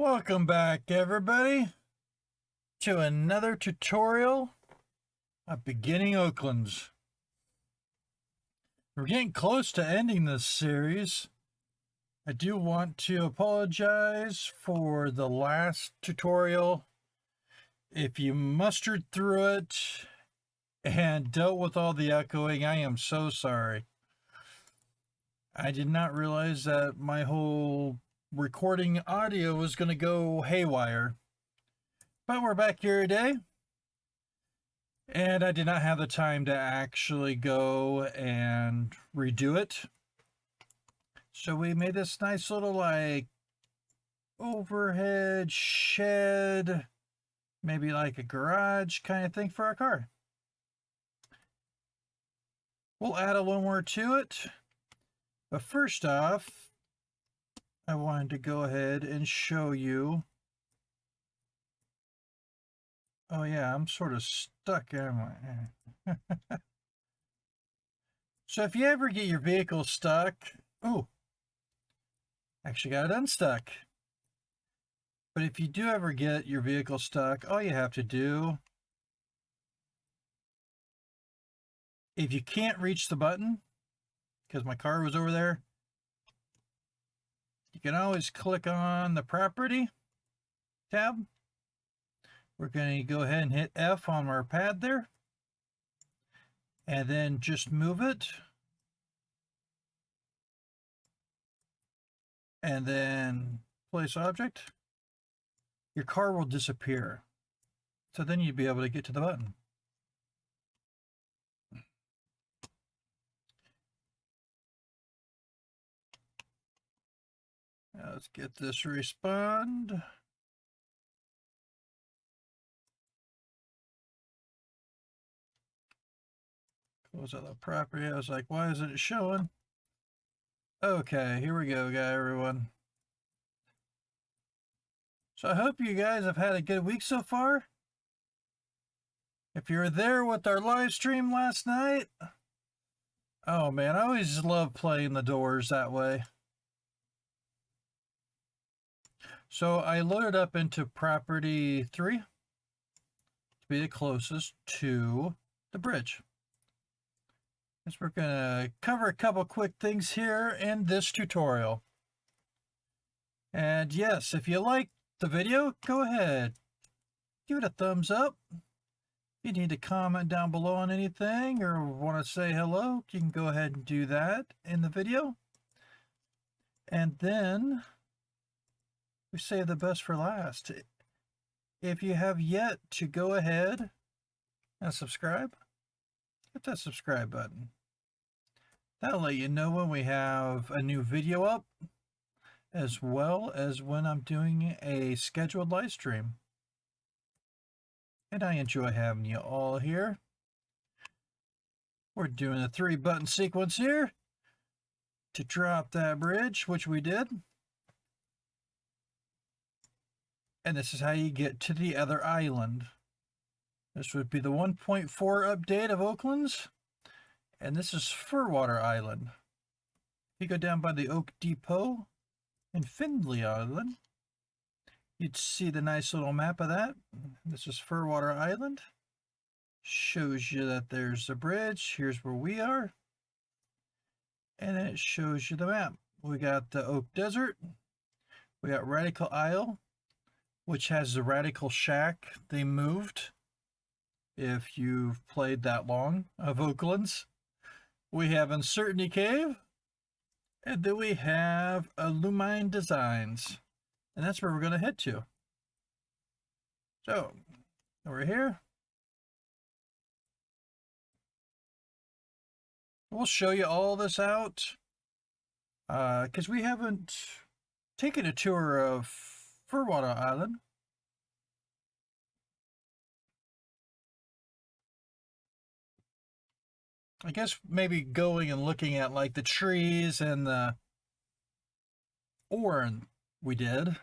Welcome back, everybody, to another tutorial of Beginning Oaklands. We're getting close to ending this series. I do want to apologize for the last tutorial. If you mustered through it and dealt with all the echoing, I am so sorry. I did not realize that my whole recording audio was going to go haywire. But we're back here today, and I did not have the time to actually go and redo it. So we made this nice little like overhead shed, maybe like a garage kind of thing for our car. We'll add a little more to it. But first off, I wanted to go ahead and show you. Oh yeah, I'm sort of stuck, am I? So if you ever get your vehicle stuck, oh, actually got it unstuck. But if you do ever get your vehicle stuck, all you have to do, if you can't reach the button, because my car was over there, you can always click on the property tab. We're going to go ahead and hit F on our pad there, and then just move it, and then place object. Your car will disappear. So then you'd be able to get to the button. Now let's get this respond. Close out the property. I was like, why isn't it showing? Okay, here we go, everyone. So I hope you guys have had a good week so far. If you were there with our live stream last night, oh man, I always love playing the doors that way. So I loaded up into property 3 to be the closest to the bridge. As we're going to cover a couple quick things here in this tutorial. And yes, if you like the video, go ahead, give it a thumbs up. If you need to comment down below on anything or want to say hello, you can go ahead and do that in the video. And then we save the best for last. If you have yet to go ahead and subscribe, hit that subscribe button. That'll let you know when we have a new video up, as well as when I'm doing a scheduled live stream. And I enjoy having you all here. We're doing a 3-button sequence here to drop that bridge, which we did. And this is how you get to the other island. This would be the 1.4 update of Oaklands. And this is Ferwater Island. You go down by the Oak Depot in Findlay Island, you'd see the nice little map of that. This is Ferwater Island. Shows you that there's a bridge. Here's where we are. And then it shows you the map. We got the Oak Desert. We got Radical Isle, which has the Radical Shack they moved. If you've played that long of Oaklands. We have Uncertainty Cave. And then we have Illumine Designs. And that's where we're going to head to. So, over here. We'll show you all this out. Because we haven't taken a tour of Ferwater Island. I guess maybe going and looking at like the trees and the orange we did.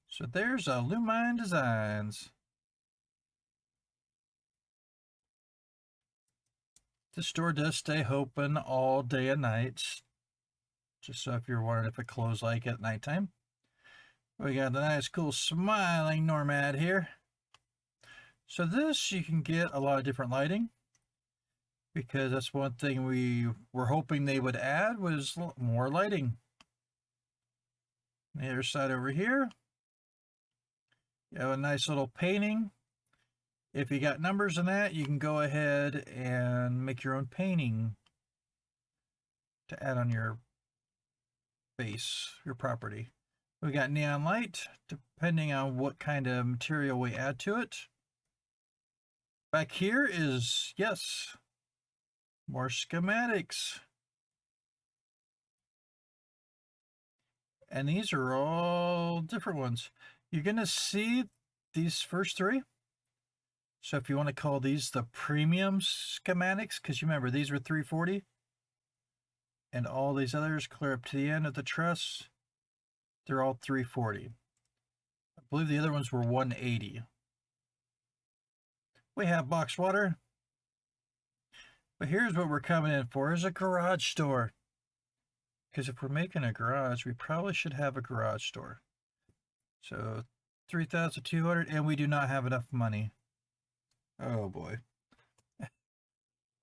So there's Illumine Designs. The store does stay open all day and night. Just so if you're wondering if it closed like at nighttime. We got the nice cool smiling Nomad here. So this, you can get a lot of different lighting, because that's one thing we were hoping they would add was more lighting. The other side over here, you have a nice little painting. If you got numbers in that, you can go ahead and make your own painting to add on your base, your property. We got neon light, depending on what kind of material we add to it. Back here is, yes, more schematics. And these are all different ones. You're going to see these first three. So if you want to call these the premium schematics, because you remember these were 340, and all these others clear up to the end of the truss, they're all 340. I believe the other ones were 180. We have box water. But here's what we're coming in for, is a garage door. Because if we're making a garage, we probably should have a garage door. So 3,200, and we do not have enough money. Oh boy.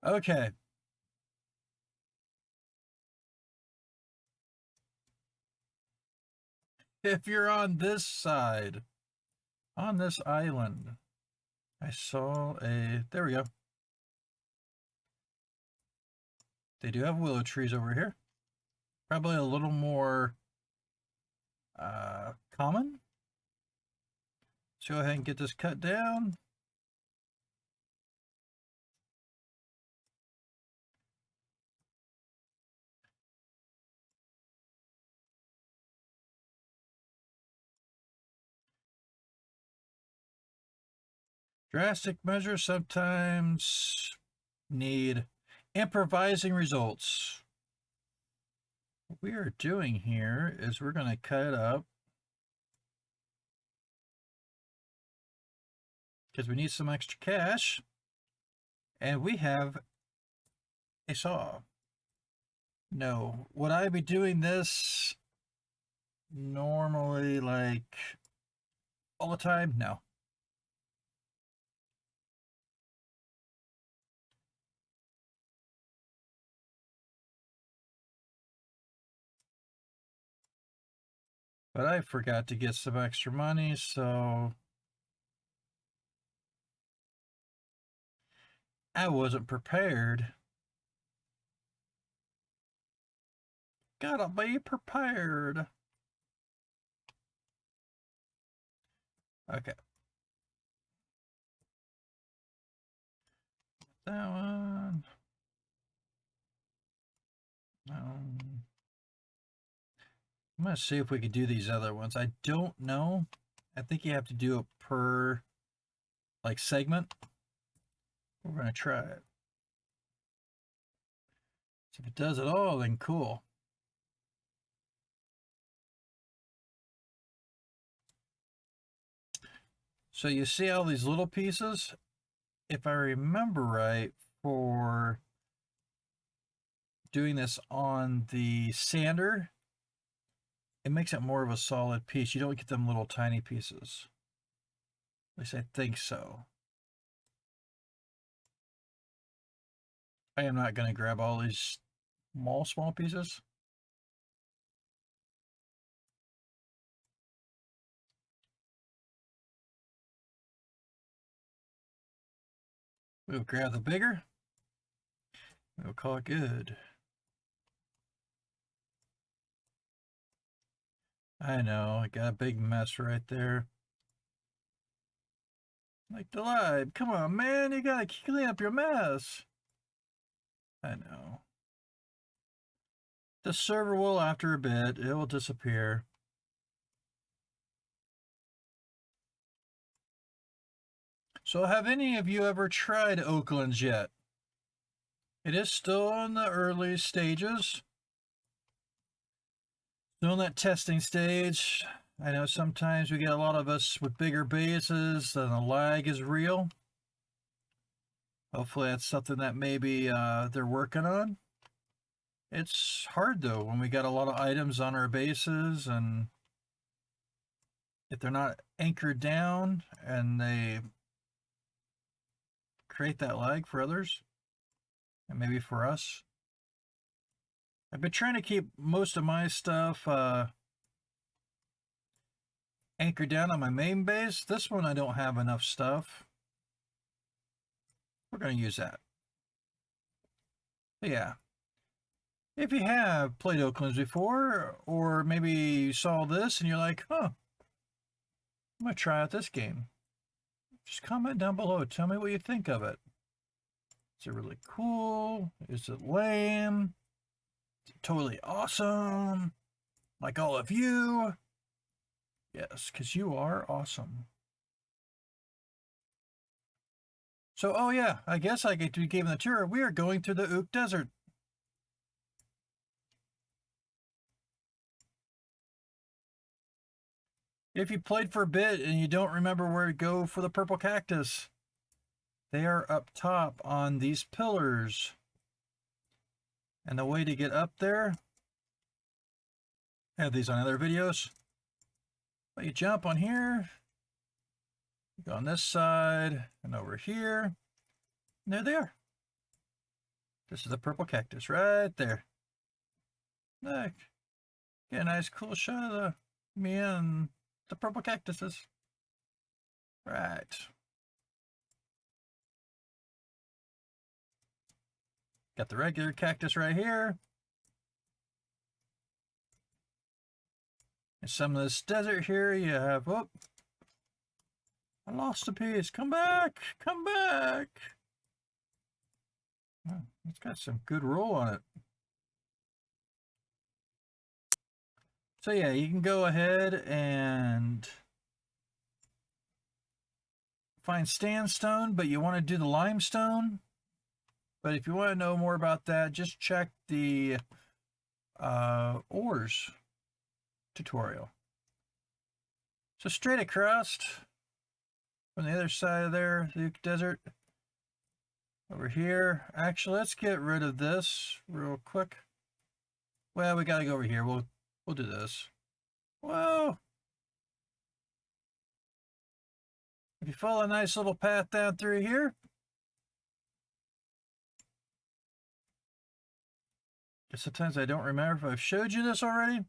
Okay. If you're on this side, on this island, I saw a, there we go. They do have willow trees over here. Probably a little more common. So go ahead and get this cut down. Drastic measures sometimes need improvising results. What we are doing here is we're going to cut it up because we need some extra cash, and we have a saw. No, would I be doing this normally, like all the time? No. But I forgot to get some extra money, so I wasn't prepared. Gotta be prepared. Okay. That one. I'm going to see if we could do these other ones. I don't know. I think you have to do it per, like, segment. We're going to try it. So if it does it all, then cool. So you see all these little pieces? If I remember right, for doing this on the sander, it makes it more of a solid piece. You don't get them little tiny pieces. At least I think so. I am not going to grab all these small pieces. We'll grab the bigger. We'll call it good. I know, I got a big mess right there. Like the live, come on, man, you gotta clean up your mess. I know. The server will, after a bit, it will disappear. So have any of you ever tried Oaklands yet? It is still in the early stages. Still in that testing stage. I know sometimes we get a lot of us with bigger bases and the lag is real. Hopefully that's something that maybe they're working on. It's hard though when we got a lot of items on our bases, and if they're not anchored down and they create that lag for others and maybe for us. I've been trying to keep most of my stuff anchored down on my main base. This one I don't have enough stuff. We're going to use that. But yeah. If you have played Oaklands before, or maybe you saw this and you're like, huh, I'm going to try out this game. Just comment down below. Tell me what you think of it. Is it really cool? Is it lame? Is it totally awesome? Like all of you? Yes, because you are awesome. So, oh yeah, I guess I get to give the tour. We are going through the Ook Desert. If you played for a bit and you don't remember where to go for the purple cactus, they are up top on these pillars. And the way to get up there, I have these on other videos. But you jump on here, you go on this side, and over here. And there they are. This is the purple cactus right there. Look, get a nice cool shot of me and the purple cactuses. Right. Got the regular cactus right here. And some of this desert here, you have, oh, I lost a piece. Come back, come back. Oh, it's got some good roll on it. So yeah, you can go ahead and find sandstone, but you want to do the limestone. But if you want to know more about that, just check the ores tutorial. So straight across from the other side of there, the desert, over here. Actually, let's get rid of this real quick. Well, we gotta go over here. We'll do this. Whoa! If you follow a nice little path down through here, sometimes I don't remember if I've showed you this already.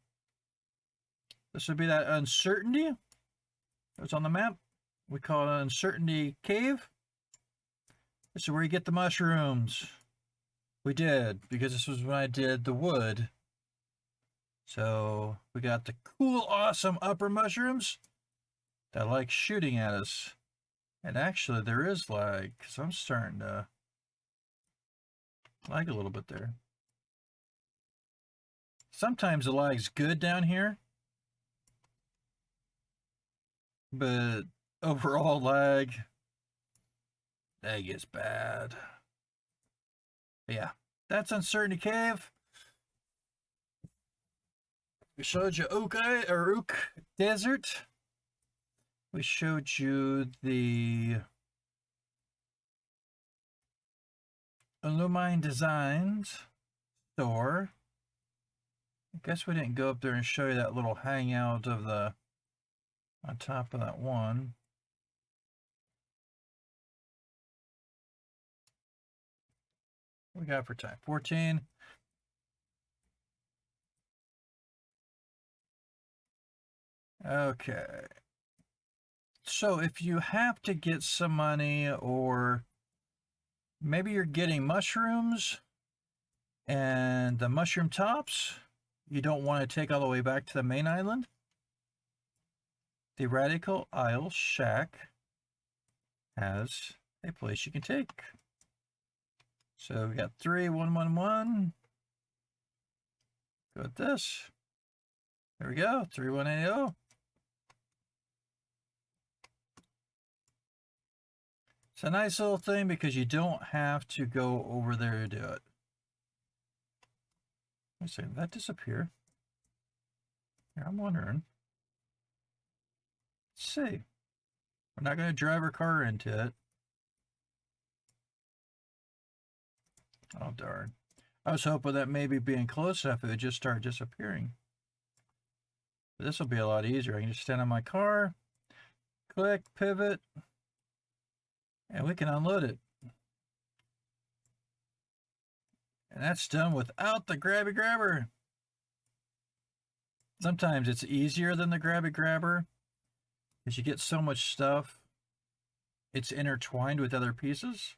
This would be that uncertainty that's on the map. We call it an uncertainty cave. This is where you get the mushrooms. We did, because this was when I did the wood. So we got the cool, awesome upper mushrooms that like shooting at us. And actually there is lag, because I'm starting to lag a little bit there. Sometimes the lag's good down here, but overall lag is bad. But yeah, that's Uncertainty Cave. We showed you Ook Desert. We showed you the Illumine Designs store. I guess we didn't go up there and show you that little hangout of the on top of that one. What we got for time? 14. Okay. So if you have to get some money, or maybe you're getting mushrooms and the mushroom tops, you don't want to take all the way back to the main island, the Radical Isle Shack has a place you can take. So we got 3111. Go with this. There we go, 3180. It's a nice little thing because you don't have to go over there to do it. Wait a second, did that disappear? Here, I'm wondering. Let's see. We're not going to drive our car into it. Oh, darn. I was hoping that maybe being close enough, it would just start disappearing. But this will be a lot easier. I can just stand on my car, click, pivot, and we can unload it. And that's done without the grabby grabber. Sometimes it's easier than the grabby grabber because you get so much stuff. It's intertwined with other pieces.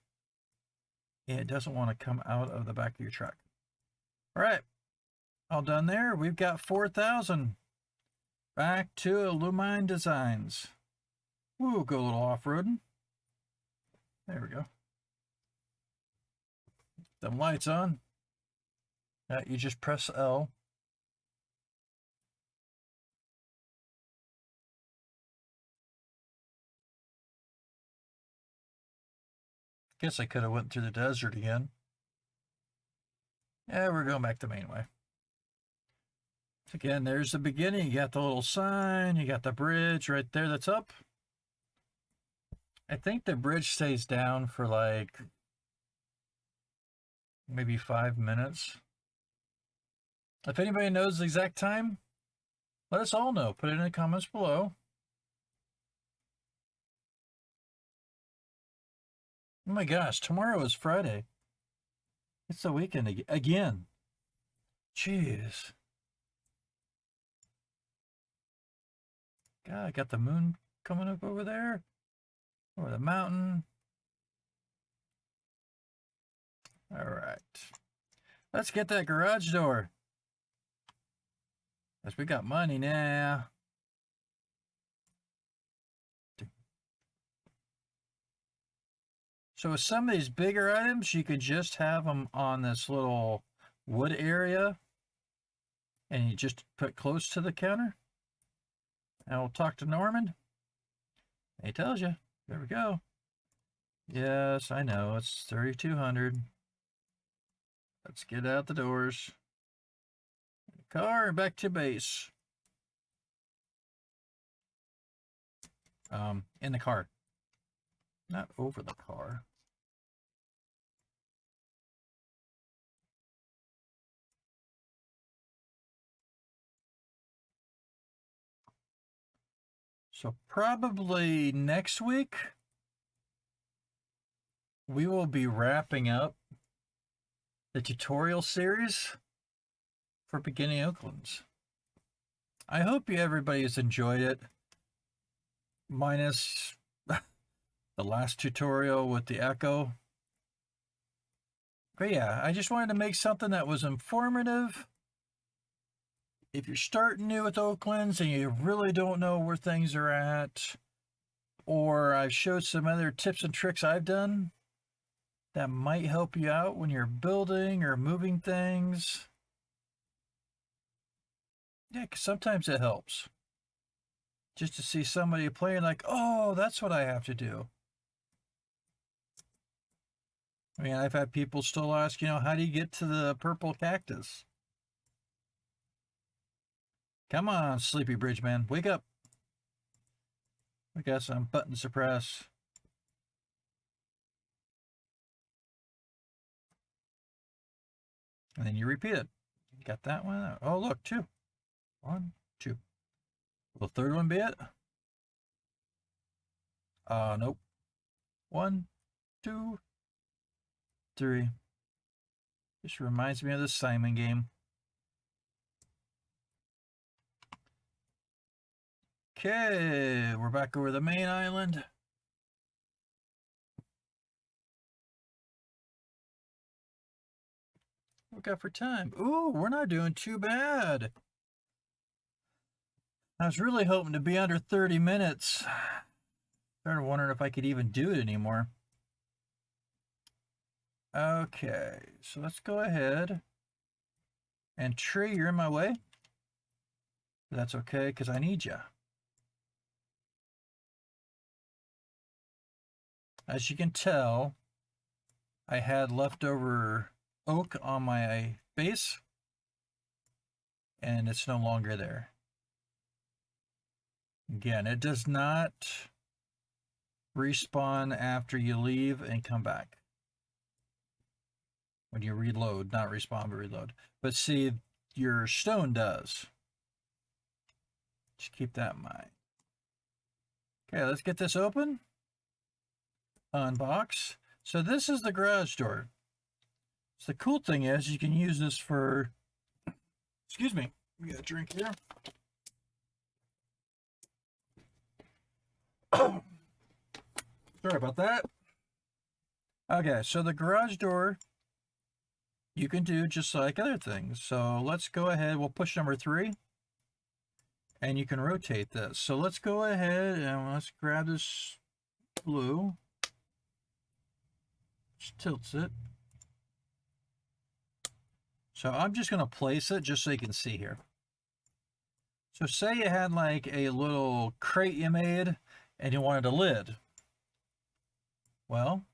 And it doesn't want to come out of the back of your truck. All right. All done there. We've got 4,000. Back to Illumine Designs. Woo, go a little off-roading. There we go. Them lights on. You just press L. Guess I could have went through the desert again. Yeah, we're going back the main way. Again, there's the beginning. You got the little sign. You got the bridge right there that's up. I think the bridge stays down for like maybe 5 minutes. If anybody knows the exact time, let us all know. Put it in the comments below. Oh my gosh, tomorrow is Friday. It's the weekend again. Jeez. God, I got the moon coming up over there. Over the mountain. All right. Let's get that garage door. Because we got money now. So with some of these bigger items, you could just have them on this little wood area. And you just put close to the counter. And we'll talk to Norman. He tells you. There we go. Yes, I know. It's 3,200. Let's get out the doors. Car and back to base. In the car. Not over the car. So probably next week, we will be wrapping up the tutorial series for beginning Oaklands. I hope everybody has enjoyed it, minus the last tutorial with the echo. But yeah, I just wanted to make something that was informative. If you're starting new with Oaklands and you really don't know where things are at, or I've showed some other tips and tricks I've done that might help you out when you're building or moving things. Yeah, 'cause sometimes it helps. Just to see somebody playing like, oh, that's what I have to do. I mean, I've had people still ask, how do you get to the purple cactus? Come on, Sleepy Bridge Man, wake up. We got some button suppress. And then you repeat it. Got that one. Oh, look, 2. 1, 2. Will the third one be it? Nope. 1, 2, 3. Just reminds me of the Simon game. Okay, we're back over the main island. What we got for time? Ooh, we're not doing too bad. I was really hoping to be under 30 minutes. Started wondering if I could even do it anymore. Okay, so let's go ahead. And Tree, you're in my way. That's okay, because I need you. As you can tell, I had leftover oak on my base, and it's no longer there. Again, it does not respawn after you leave and come back. when you reload, not respawn, but reload. But see, your stone does. Just keep that in mind. Okay, let's get this open. Unbox. So this is the garage door. So the cool thing is you can use this for, excuse me, we got a drink here. Sorry about that. Okay, so the garage door you can do just like other things. So let's go ahead, we'll push number 3. And you can rotate this. So let's go ahead and let's grab this blue. Just tilts it. So I'm just going to place it just so you can see here. So say you had like a little crate you made and you wanted a lid. Well,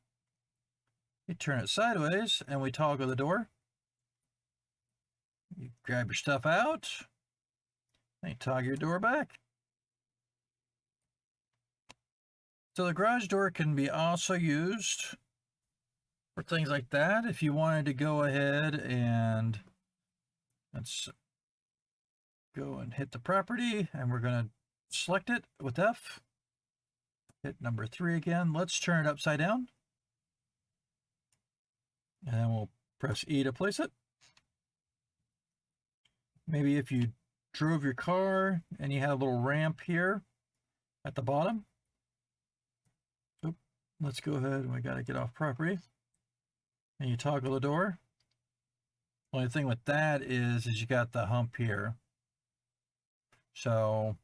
you turn it sideways and we toggle the door. You grab your stuff out and you toggle your door back. So the garage door can be also used for things like that. If you wanted to go ahead and let's go and hit the property, and we're going to select it with F. Hit number 3 again. Let's turn it upside down. And then we'll press E to place it. Maybe if you drove your car and you had a little ramp here at the bottom. Oop, let's go ahead and we got to get off property. And you toggle the door. Only thing with that is you got the hump here. So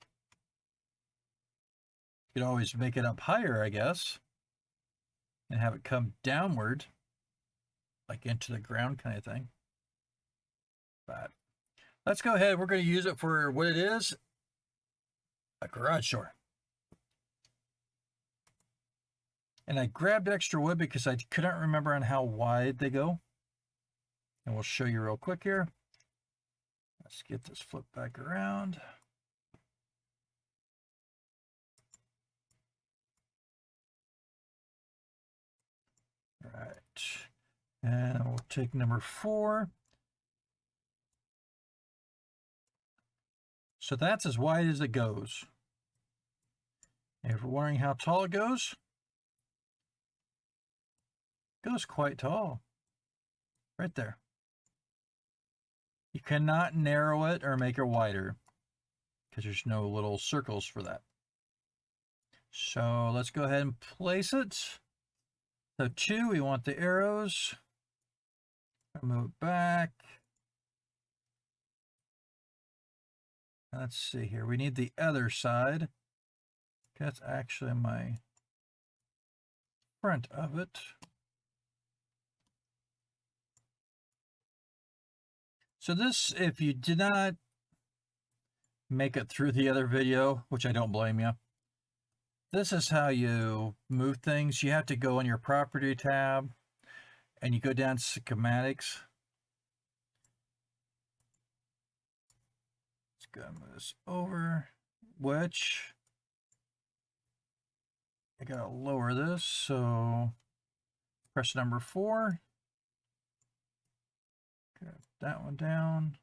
you could always make it up higher, I guess, and have it come downward, like into the ground kind of thing. But let's go ahead. We're going to use it for what it is, a garage door. And I grabbed extra wood because I couldn't remember on how wide they go. And we'll show you real quick here. Let's get this flipped back around. All right. And we'll take number 4. So that's as wide as it goes. And if you're wondering how tall it goes quite tall. Right there. You cannot narrow it or make it wider because there's no little circles for that. So let's go ahead and place it. So 2, we want the arrows. Move it back. Let's see here. We need the other side. That's actually my front of it. So this, if you did not make it through the other video, which I don't blame you, this is how you move things. You have to go in your property tab and you go down to schematics. Let's go and move this over, which I gotta lower this. So press number 4. Grab that one down.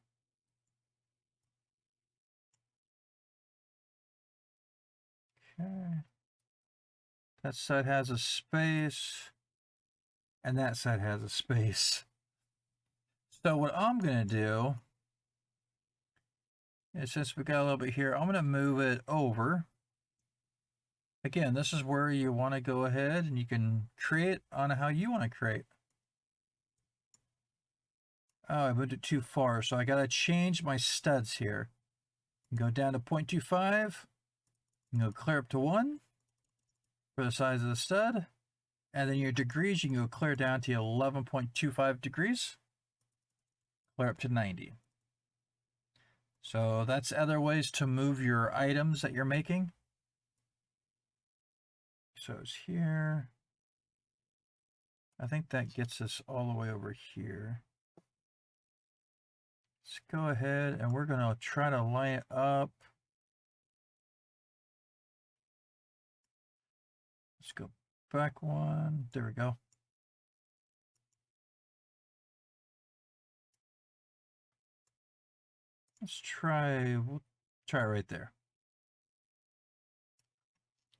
Okay. That side has a space, and that side has a space. So what I'm going to do is, since we got a little bit here, I'm going to move it over. Again, this is where you want to go ahead and you can create on how you want to create. Oh, I moved it too far, so I got to change my studs here. Go down to 0.25. Go clear up to 1 for the size of the stud. And then your degrees, you can go clear down to 11.25 degrees. Clear up to 90. So that's other ways to move your items that you're making. So it's here. I think that gets us all the way over here. Let's go ahead and we're going to try to line it up. Let's go back one. There we go. we'll try right there.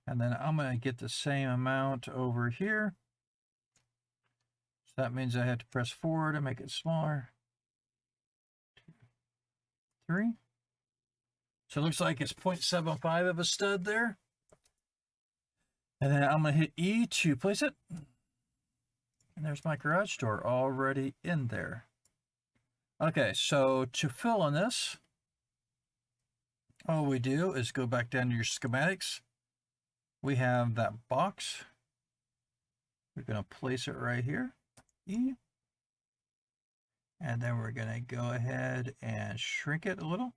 And then I'm going to get the same amount over here. So that means I have to press 4 to make it smaller. 2, 3. So it looks like it's 0.75 of a stud there. And then I'm going to hit E to place it. And there's my garage door already in there. Okay, so to fill in this, all we do is go back down to your schematics. We have that box. We're going to place it right here. E. And then we're going to go ahead and shrink it a little.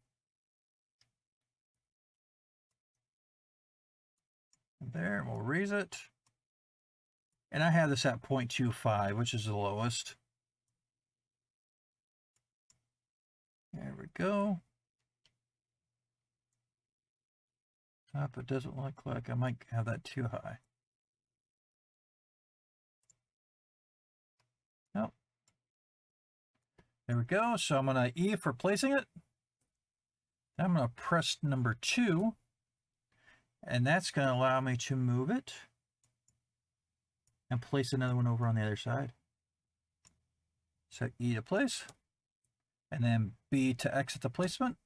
There, we'll raise it. And I have this at 0.25, which is the lowest. There we go. Up, it doesn't look like I might have that too high. Nope. There we go. So I'm going to E for placing it. I'm going to press number 2. And that's going to allow me to move it and place another one over on the other side. So E to place, and then B to exit the placement.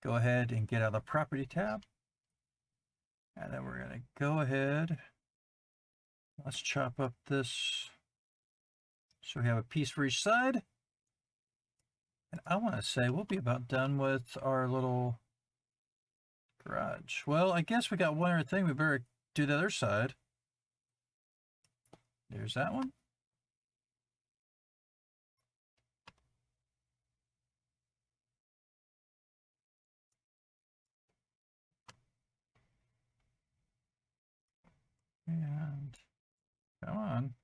Go ahead and get out of the property tab. And then we're going to go ahead. Let's chop up this so we have a piece for each side. And I want to say we'll be about done with our little garage. Well, I guess we got one other thing. We better do the other side. There's that one. And come on.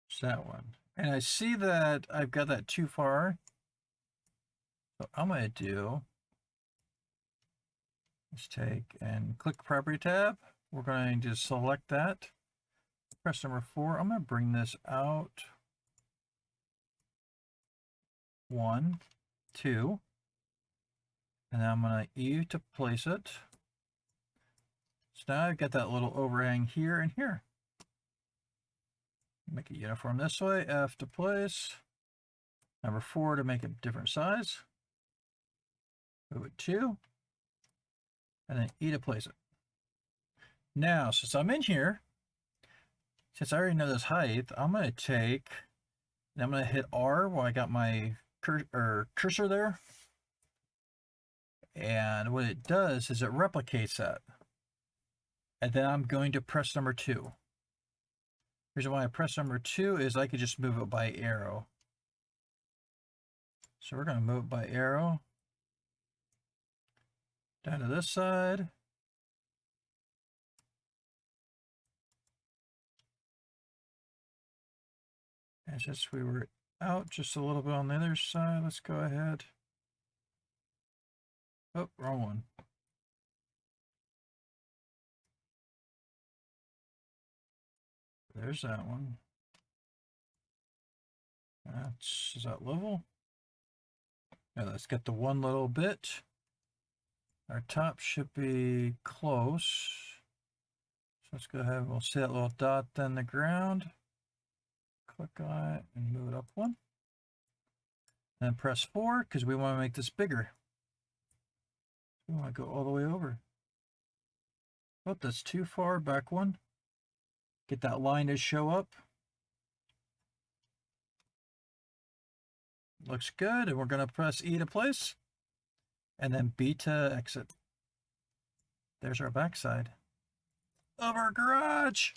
It's that one. And I see that I've got that too far. So I'm going to do is take and click property tab. We're going to select that. Press number 4. I'm going to bring this out. 1, 2. And then I'm going to E to place it. So now I've got that little overhang here and here. Make it uniform this way. F to place. Number 4 to make it different size. Move it 2. And then E to place it. Now, since I'm in here, since I already know this height, I'm going to take, and I'm going to hit R while I got my cursor there. And what it does is it replicates that. And then I'm going to press number 2. The reason why I press number 2 is I could just move it by arrow. So we're going to move it by arrow. Down to this side. And since we were out just a little bit on the other side, let's go ahead. Oh, wrong one. There's that one. Is that level? Yeah, let's get the one little bit. Our top should be close. So let's go ahead, we'll see that little dot, then the ground. Click on it and move it up 1. Then press 4 because we want to make this bigger. We want to go all the way over. Oh, that's too far. Back 1. Get that line to show up. Looks good. And we're going to press E to place. And then B to exit. There's our backside of our garage.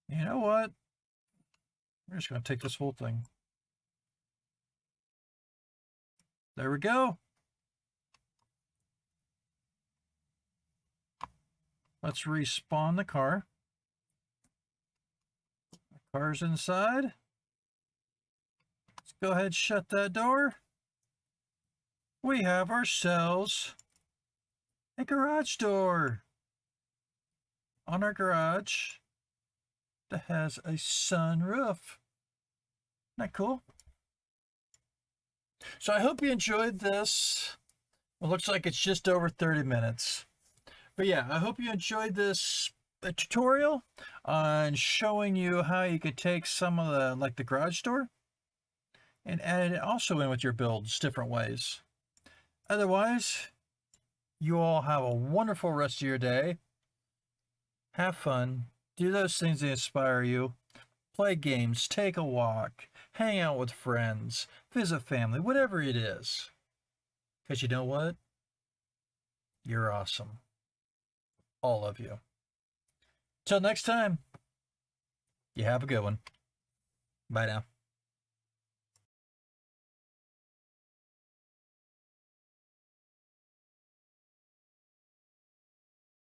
You know what? We're just going to take this whole thing. There we go. Let's respawn the car. The car's inside. Let's go ahead and shut that door. We have ourselves a garage door. on our garage that has a sunroof. Isn't that cool? So I hope you enjoyed this. It looks like it's just over 30 minutes. But yeah, I hope you enjoyed this tutorial on showing you how you could take some of the, like the garage door, and add it also in with your builds different ways. Otherwise, you all have a wonderful rest of your day. Have fun. Do those things that inspire you. Play games, take a walk, hang out with friends, visit family, whatever it is. Because you know what? You're awesome. All of you. Till next time, you have a good one. Bye now.